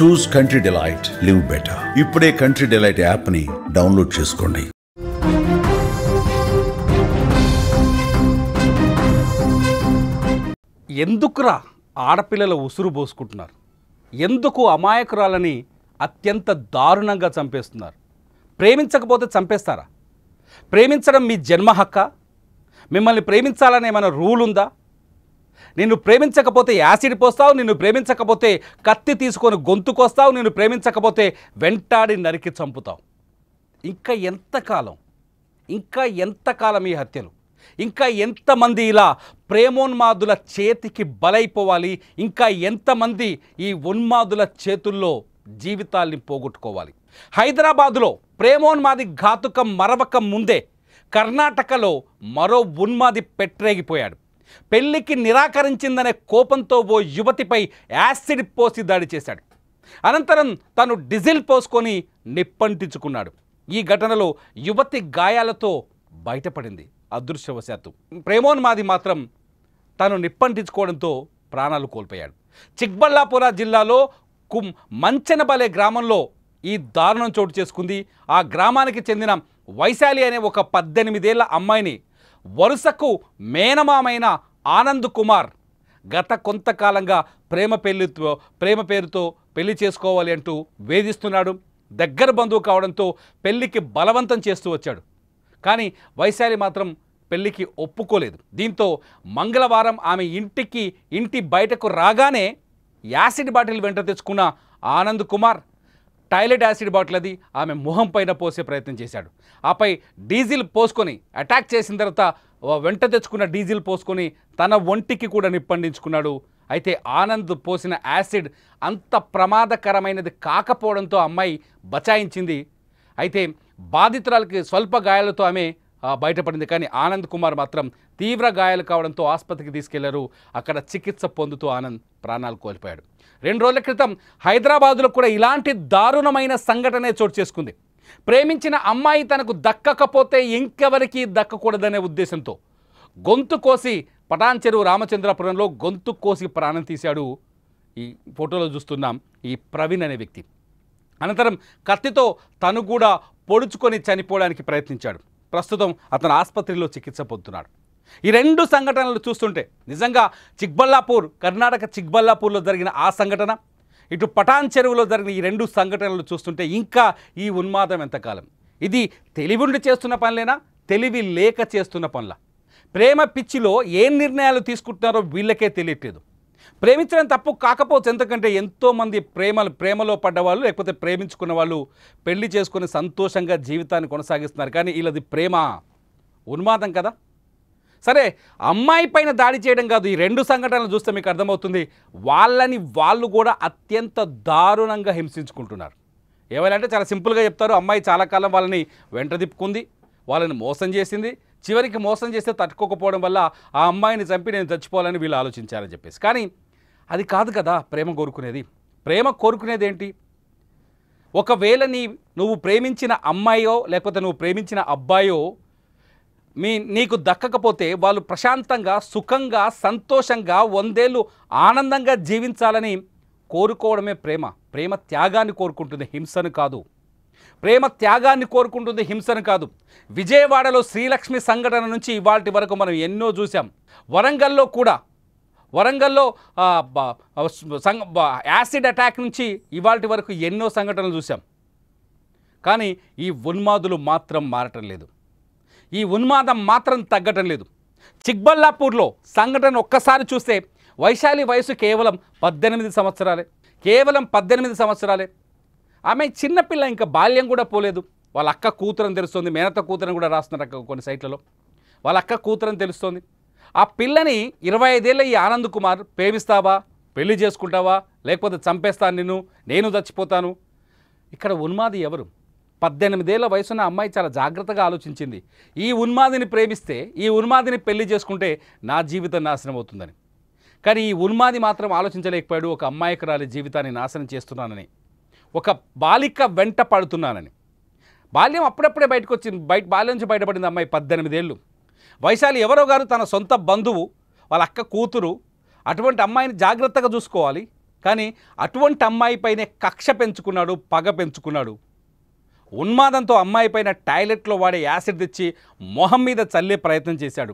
చూస్ country delight, live better. ఇప్పుడే country delight యాప్ని download చేసుకోండి. ఎందుకురా ఆడపిల్లల ఉసురు పోసుకుంటున్నారు? ఎందుకు అమాయకురాలని అత్యంత దారుణంగా చంపేస్తున్నారు? ప్రేమించకపోతే చంపేస్తారా? ప్రేమించడం మీ జన్మ హక్కా? మిమ్మల్ని ప్రేమించాలనే ఏమైనా రూల్ ఉందా? నిన్ను ప్రేమించకపోతే యాసిడ్ పోస్తావు, నిన్ను ప్రేమించకపోతే కత్తి తీసుకొని గొంతుకొస్తావు, నిన్ను ప్రేమించకపోతే వెంటాడి నరికి చంపుతావు. ఇంకా ఎంతకాలం ఈ హత్యలు? ఇంకా ఎంతమంది ఇలా ప్రేమోన్మాదుల చేతికి బలైపోవాలి? ఇంకా ఎంతమంది ఈ ఉన్మాదుల చేతుల్లో జీవితాల్ని పోగొట్టుకోవాలి? హైదరాబాదులో ప్రేమోన్మాది ఘాతుకం మరవక ముందే కర్ణాటకలో మరో ఉన్మాది పెట్టరేగిపోయాడు. పెళ్లికి నిరాకరించిందనే కోపంతో ఓ యువతిపై యాసిడ్ పోసి దాడి చేశాడు. అనంతరం తను డీజిల్ పోసుకొని నిప్పంటించుకున్నాడు. ఈ ఘటనలో యువతి గాయాలతో బయటపడింది. అదృష్టవశాత్తు ప్రేమోన్మాది మాత్రం తను నిప్పంటించుకోవడంతో ప్రాణాలు కోల్పోయాడు. చిక్బళ్ళాపుర జిల్లాలో మంచెనబలే గ్రామంలో ఈ దారుణం చోటు చేసుకుంది. ఆ గ్రామానికి చెందిన వైశాలి అనే ఒక 18 ఏళ్ల అమ్మాయిని వరుసకు మేనమామైన ఆనంద్ కుమార్ గత కొంతకాలంగా ప్రేమ పేరుతో పెళ్లి చేసుకోవాలి అంటూ వేధిస్తున్నాడు. దగ్గర బంధువు కావడంతో పెళ్లికి బలవంతం చేస్తూ వచ్చాడు. కానీ వైశాలి మాత్రం పెళ్లికి ఒప్పుకోలేదు. దీంతో మంగళవారం ఆమె ఇంటి బయటకు రాగానే యాసిడ్ బాటిల్ వెంట తెచ్చుకున్న Anand Kumar toilet acid bottle అది ఆమె మొహం పైన పోసే ప్రయత్నం చేశాడు. ఆపై డీజిల్ పోసుకొని అటాక్ చేసిన తర్వాత వెంట తెచ్చుకున్న డీజిల్ పోసుకొని తన ఒంటికి కూడా నిప్పండించుకున్నాడు. అయితే ఆనంద్ పోసిన యాసిడ్ అంత ప్రమాదకరమైనది కాకపోవడంతో అమ్మాయి బచాయించింది. అయితే బాధితురాలకి స్వల్ప గాయాలతో ఆమె బయటపడింది. కానీ ఆనంద్ కుమార్ మాత్రం తీవ్ర గాయాలు కావడంతో ఆసుపత్రికి తీసుకెళ్లారు. అక్కడ చికిత్స పొందుతూ ఆనంద్ ప్రాణాలు కోల్పోయాడు. 2 రోజుల క్రితం హైదరాబాదులో కూడా ఇలాంటి దారుణమైన సంఘటనే చోటు చేసుకుంది. ప్రేమించిన అమ్మాయి తనకు దక్కకపోతే ఇంకెవరికి దక్కకూడదనే ఉద్దేశంతో గొంతు కోసి పటాన్ చెరువు రామచంద్రపురంలో గొంతు కోసి ప్రాణం తీశాడు. ఈ ఫోటోలో చూస్తున్నాం ఈ ప్రవీణ్ అనే వ్యక్తి. అనంతరం కత్తితో తను కూడా పొడుచుకొని చనిపోవడానికి ప్రయత్నించాడు. ప్రస్తుతం అతను ఆసుపత్రిలో చికిత్స పొందుతున్నాడు. ఈ 2 సంఘటనలు చూస్తుంటే నిజంగా కర్ణాటక చిక్బళ్ళాపూర్లో జరిగిన ఆ సంఘటన, ఇటు పటాన్ చెరువులో జరిగిన ఈ 2 సంఘటనలు చూస్తుంటే ఇంకా ఈ ఉన్మాదం ఎంతకాలం? ఇది తెలివిండి చేస్తున్న పనులేనా, తెలివి లేక చేస్తున్న పనుల? ప్రేమ పిచ్చిలో ఏం నిర్ణయాలు తీసుకుంటున్నారో వీళ్ళకే తెలియట్లేదు. ప్రేమించడం తప్పు కాకపోవచ్చు, ఎందుకంటే ఎంతోమంది ప్రేమలో పడ్డవాళ్ళు లేకపోతే ప్రేమించుకున్న వాళ్ళు పెళ్లి చేసుకుని సంతోషంగా జీవితాన్ని కొనసాగిస్తున్నారు. కానీ వీళ్ళది ప్రేమ ఉన్మాదం కదా. సరే, అమ్మాయి పైన దాడి చేయడం కాదు, ఈ 2 సంఘటనలు చూస్తే మీకు అర్థమవుతుంది వాళ్ళు కూడా అత్యంత దారుణంగా హింసించుకుంటున్నారు. ఏమైనా చాలా సింపుల్గా చెప్తారు, అమ్మాయి చాలా కాలం వాళ్ళని వెంట తిప్పుకుంది, వాళ్ళని మోసం చేసింది, చివరికి మోసం చేస్తే తట్టుకోకపోవడం వల్ల ఆ అమ్మాయిని చంపి నేను చచ్చిపోవాలని వీళ్ళు ఆలోచించారని చెప్పేసి. కానీ అది కాదు కదా ప్రేమ కోరుకునేది. ప్రేమ కోరుకునేది ఏంటి? ఒకవేళ నువ్వు ప్రేమించిన అమ్మాయో లేకపోతే నువ్వు ప్రేమించిన అబ్బాయో నీకు దక్కకపోతే వాళ్ళు ప్రశాంతంగా సుఖంగా సంతోషంగా 100 ఏళ్ళు ఆనందంగా జీవించాలని కోరుకోవడమే ప్రేమ. ప్రేమ త్యాగాన్ని కోరుకుంటుంది, హింసను కాదు. ప్రేమ త్యాగాన్ని కోరుకుంటుంది, హింసను కాదు. విజయవాడలో శ్రీలక్ష్మి సంఘటన నుంచి ఇవాల్టి వరకు మనం ఎన్నో చూసాం. వరంగల్లో యాసిడ్ అటాక్ నుంచి ఇవాల్టి వరకు ఎన్నో సంఘటనలు చూసాం. కానీ ఈ ఉన్మాదులు మాత్రం మారటం లేదు, ఈ ఉన్మాదం మాత్రం తగ్గటం లేదు. చిక్బళ్ళాపూర్లో సంఘటన ఒక్కసారి చూస్తే వైశాలి వయసు కేవలం 18 సంవత్సరాలే. ఆమె చిన్నపిల్ల, ఇంకా బాల్యం కూడా పోలేదు. వాళ్ళ అక్క కూతురని తెలుస్తుంది, మేనత్త కూతురని కూడా రాస్తున్నారు కొన్ని సైట్లలో. వాళ్ళ అక్క కూతురని తెలుస్తోంది. ఆ పిల్లని 25 ఏళ్ళ ఈ ఆనంద్ కుమార్ ప్రేమిస్తావా, పెళ్లి చేసుకుంటావా, లేకపోతే చంపేస్తాను నేను చచ్చిపోతాను. ఇక్కడ ఉన్మాది ఎవరు? 18 ఏళ్ల వయసున్న అమ్మాయి చాలా జాగ్రత్తగా ఆలోచించింది. ఈ ఉన్మాదిని ప్రేమిస్తే, ఈ ఉన్మాదిని పెళ్లి చేసుకుంటే నా జీవితం నాశనం అవుతుందని. కానీ ఈ ఉన్మాది మాత్రం ఆలోచించలేకపోయాడు, ఒక అమ్మాయికురాలి జీవితాన్ని నాశనం చేస్తున్నానని, ఒక బాలిక వెంట పడుతున్నానని. బాల్యం అప్పుడప్పుడే బాల్యం నుంచి బయటపడింది అమ్మాయి. 18 ఏళ్ళు. వైశాలి ఎవరో గారు తన సొంత బంధువు, వాళ్ళ అక్క కూతురు. అటువంటి అమ్మాయిని జాగ్రత్తగా చూసుకోవాలి. కానీ అటువంటి అమ్మాయిపైనే కక్ష పెంచుకున్నాడు, పగ పెంచుకున్నాడు. ఉన్మాదంతో అమ్మాయిపైన టాయిలెట్లో వాడే యాసిడ్ తెచ్చి మొహం మీద చల్లే ప్రయత్నం చేశాడు.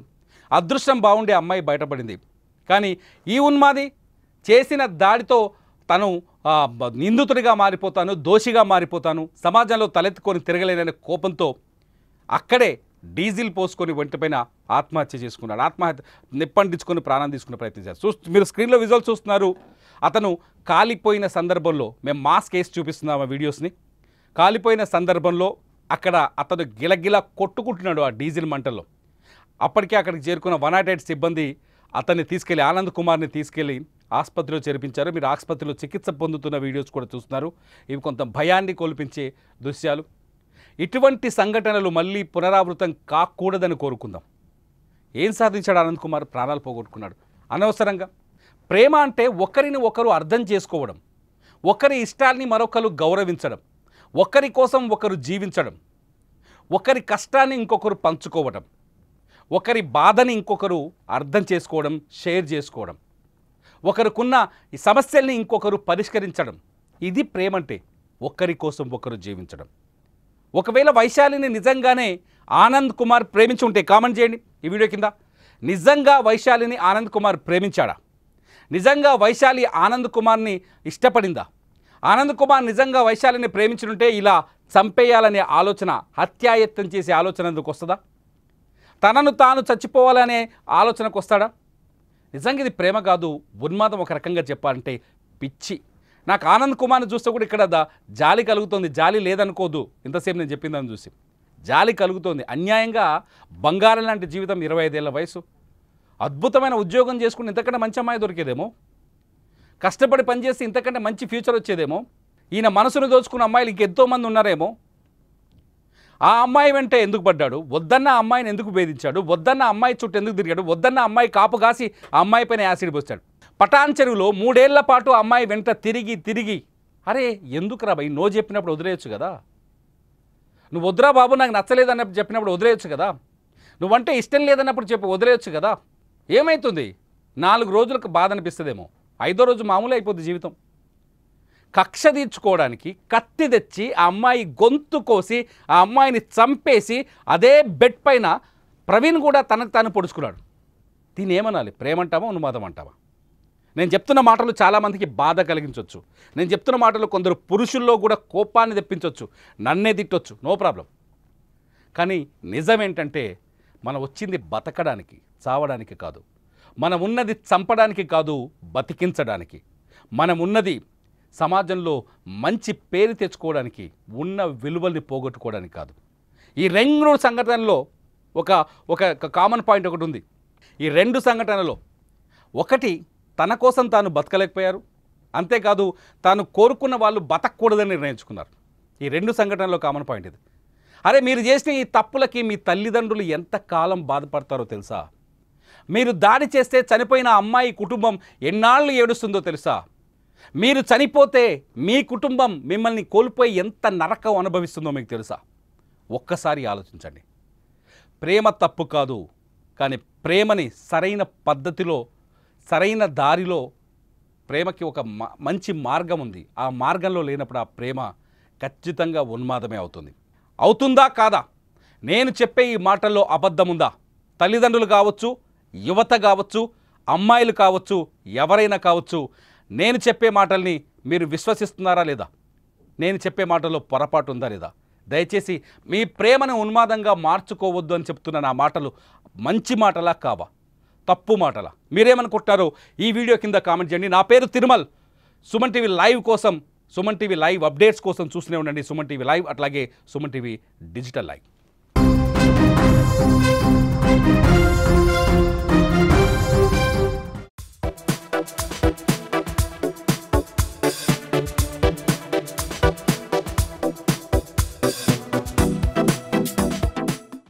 అదృష్టం బాగుండే అమ్మాయి బయటపడింది. కానీ ఈ ఉన్మాది చేసిన దాడితో తను నిందితుడిగా మారిపోతాను, దోషిగా మారిపోతాను, సమాజంలో తలెత్తుకొని తిరగలేననే కోపంతో అక్కడే డీజిల్ పోసుకొని ఒంటిపైన ఆత్మహత్య చేసుకున్నాడు. ఆత్మహత్య నిప్పండించుకొని ప్రాణం తీసుకునే ప్రయత్నం చేశారు. మీరు స్క్రీన్లో విజువల్ చూస్తున్నారు. అతను కాలిపోయిన సందర్భంలో మేము మాస్క్ వేసి చూపిస్తున్నాం ఆ వీడియోస్ని. కాలిపోయిన సందర్భంలో అక్కడ అతను గిలగిలా కొట్టుకుంటున్నాడు ఆ డీజిల్ మంటల్లో. అప్పటికే అక్కడికి చేరుకున్న 108 సిబ్బంది అతన్ని తీసుకెళ్లి ఆనంద్ కుమార్ని తీసుకెళ్లి ఆసుపత్రిలో చేర్పించారు. మీరు ఆసుపత్రిలో చికిత్స పొందుతున్న వీడియోస్ కూడా చూస్తున్నారు. ఇవి కొంత భయాన్ని కోల్పించే దృశ్యాలు. ఇటువంటి సంఘటనలు మళ్ళీ పునరావృతం కాకూడదని కోరుకుందాం. ఏం సాధించాడు ఆనంద్ కుమార్? ప్రాణాలు పోగొట్టుకున్నాడు అనవసరంగా. ప్రేమ అంటే ఒకరిని ఒకరు అర్థం చేసుకోవడం, ఒకరి ఇష్టాల్ని మరొకరు గౌరవించడం, ఒకరి కోసం ఒకరు జీవించడం, ఒకరి కష్టాన్ని ఇంకొకరు పంచుకోవడం, ఒకరి బాధని ఇంకొకరు అర్థం చేసుకోవడం, షేర్ చేసుకోవడం, ఒకరికున్న ఈ సమస్యల్ని ఇంకొకరు పరిష్కరించడం. ఇది ప్రేమంటే, ఒకరి కోసం ఒకరు జీవించడం. ఒకవేళ వైశాలిని నిజంగానే ఆనంద్ కుమార్ ప్రేమించి ఉంటే కామెంట్ చేయండి ఈ వీడియో కింద. నిజంగా వైశాలిని ఆనంద్ కుమార్ ప్రేమించాడా? నిజంగా వైశాలి ఆనంద్ కుమార్ని ఇష్టపడిందా? ఆనంద్ కుమార్ నిజంగా వైశాలిని ప్రేమించుంటే ఇలా చంపేయాలనే ఆలోచన, హత్యాయత్నం చేసే ఆలోచన ఎందుకు వస్తుందా? తనను తాను చచ్చిపోవాలనే ఆలోచనకు వస్తాడా? నిజంగా ఇది ప్రేమ కాదు, ఉన్మాదం. ఒక రకంగా చెప్పాలంటే పిచ్చి. నాకు ఆనంద్ కుమార్ని చూస్తే కూడా ఇక్కడ జాలి కలుగుతుంది. జాలి లేదనుకోదు, ఇంతసేపు నేను చెప్పిందని చూసి జాలి కలుగుతోంది. అన్యాయంగా బంగారం లాంటి జీవితం, 25 ఏళ్ల వయసు, అద్భుతమైన ఉద్యోగం చేసుకుని ఇంతకంటే మంచి అమ్మాయి దొరికేదేమో, కష్టపడి పనిచేస్తే ఇంతకంటే మంచి ఫ్యూచర్ వచ్చేదేమో. ఈయన మనసును దోచుకున్న అమ్మాయిలు ఇంకెంతోమంది ఉన్నారేమో. ఆ అమ్మాయి వెంట ఎందుకు పడ్డాడు? వద్దన్న అమ్మాయిని ఎందుకు వేధించాడు? వద్దన్న అమ్మాయి చుట్టూ ఎందుకు తిరిగాడు? వద్దన్న అమ్మాయి కాపు కాసి ఆ అమ్మాయి పైన యాసిడ్ పోస్తాడు. పటాన్ చెరువులో 3 ఏళ్ల పాటు అమ్మాయి వెంట తిరిగి అరే ఎందుకురా భయ్, నో చెప్పినప్పుడు వదిలేయచ్చు కదా. నువ్వు వద్దురా బాబు నాకు నచ్చలేదన్నప్పుడు చెప్పినప్పుడు వదిలేయచ్చు కదా. నువ్వంటే ఇష్టం లేదన్నప్పుడు చెప్పి వదిలేయచ్చు కదా. ఏమవుతుంది? 4 రోజులకు బాధ అనిపిస్తుందేమో, 5వ రోజు మామూలు అయిపోద్ది జీవితం. కక్ష తీర్చుకోవడానికి కత్తి తెచ్చి ఆ అమ్మాయి గొంతు కోసి ఆ అమ్మాయిని చంపేసి అదే బెడ్ పైన ప్రవీణ్ కూడా తనకు తాను పొడుచుకున్నాడు. దీన్ని ఏమనాలి? ప్రేమంటావా, ఉన్మాదం అంటావా? నేను చెప్తున్న మాటలు చాలామందికి బాధ కలిగించవచ్చు. నేను చెప్తున్న మాటలు కొందరు పురుషుల్లో కూడా కోపాన్ని తెప్పించవచ్చు, నన్నే తిట్టొచ్చు, నో ప్రాబ్లం. కానీ నిజం ఏంటంటే మనం వచ్చింది బతకడానికి, చావడానికి కాదు. మనం ఉన్నది చంపడానికి కాదు, బతికించడానికి. మనం ఉన్నది సమాజంలో మంచి పేరు తెచ్చుకోవడానికి, ఉన్న విలువల్ని పోగొట్టుకోవడానికి కాదు. ఈ 2 సంఘటనలో ఒక కామన్ పాయింట్ ఒకటి ఉంది. ఈ 2 సంఘటనలో ఒకటి తన కోసం తాను బతకలేకపోయారు, అంతేకాదు తాను కోరుకున్న వాళ్ళు బతకూడదని నిర్ణయించుకున్నారు. ఈ 2 సంఘటనలో కామన్ పాయింట్ ఇది. అరే మీరు చేసిన ఈ తప్పులకి మీ తల్లిదండ్రులు ఎంతకాలం బాధపడతారో తెలుసా? మీరు దాడి చేస్తే చనిపోయిన అమ్మాయి కుటుంబం ఎన్నాళ్ళు ఏడుస్తుందో తెలుసా? మీరు చనిపోతే మీ కుటుంబం మిమ్మల్ని కోల్పోయి ఎంత నరకం అనుభవిస్తుందో మీకు తెలుసా? ఒక్కసారి ఆలోచించండి. ప్రేమ తప్పు కాదు, కానీ ప్రేమని సరైన పద్ధతిలో, సరైన దారిలో, ప్రేమకి ఒక మంచి మార్గం ఉంది. ఆ మార్గంలో లేనప్పుడు ఆ ప్రేమ ఖచ్చితంగా ఉన్మాదమే అవుతుంది. అవుతుందా కాదా? నేను చెప్పే ఈ మాటల్లో అబద్ధం ఉందా? తల్లిదండ్రులు కావచ్చు, యువత కావచ్చు, అమ్మాయిలు కావచ్చు, ఎవరైనా కావచ్చు, నేను చెప్పే మాటల్ని మీరు విశ్వసిస్తున్నారా లేదా? నేను చెప్పే మాటల్లో పొరపాటు ఉందా లేదా? దయచేసి మీ ప్రేమను ఉన్మాదంగా మార్చుకోవద్దు అని చెప్తున్న నా మాటలు మంచి మాటలా కావా, తప్పు మాటలా? మీరేమనుకుంటారో ఈ వీడియో కింద కామెంట్ చేయండి. నా పేరు తిరుమల్. సుమన్ టీవీ లైవ్ కోసం, సుమన్ టీవీ లైవ్ అప్డేట్స్ కోసం చూస్తూనే ఉండండి సుమన్ టీవీ లైవ్, అట్లాగే సుమన్ టీవీ డిజిటల్ లైవ్.